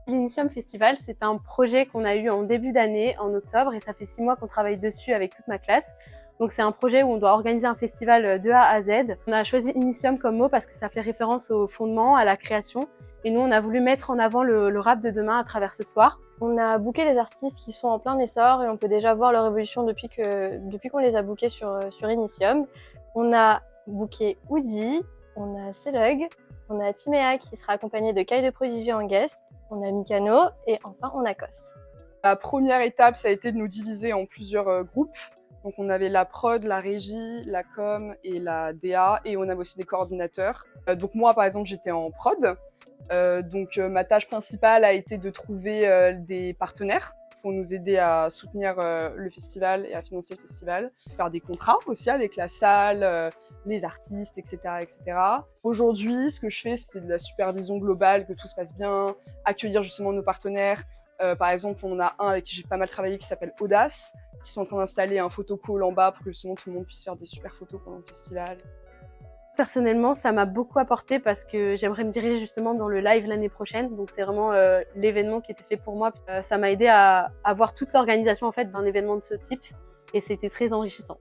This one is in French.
L'Initium Festival, c'est un projet qu'on a eu en début d'année, en octobre, et ça fait 6 mois qu'on travaille dessus avec toute ma classe. Donc c'est un projet où on doit organiser un festival de A à Z. On a choisi Initium comme mot parce que ça fait référence au fondement, à la création. Et nous, on a voulu mettre en avant le rap de demain à travers ce soir. On a booké les artistes qui sont en plein essor et on peut déjà voir leur évolution depuis qu'on les a bookés sur Initium. On a booké Uzi, on a Selug, on a Timéa qui sera accompagné de Kai de Prodigy en guest, on a Mikano et enfin on a Kos. La première étape, ça a été de nous diviser en plusieurs groupes. Donc on avait la prod, la régie, la com et la DA, et on avait aussi des coordinateurs. Donc moi par exemple j'étais en prod, ma tâche principale a été de trouver des partenaires pour nous aider à soutenir le festival et à financer le festival, faire des contrats aussi avec la salle, les artistes, etc., etc. Aujourd'hui, ce que je fais, c'est de la supervision globale, que tout se passe bien, accueillir justement nos partenaires. Par exemple, on a un avec qui j'ai pas mal travaillé qui s'appelle Audace, qui sont en train d'installer un photocall en bas pour que justement tout le monde puisse faire des super photos pendant le festival. Personnellement, ça m'a beaucoup apporté parce que j'aimerais me diriger justement dans le live l'année prochaine. Donc c'est vraiment l'événement qui était fait pour moi. Ça m'a aidé à voir toute l'organisation en fait d'un événement de ce type et c'était très enrichissant.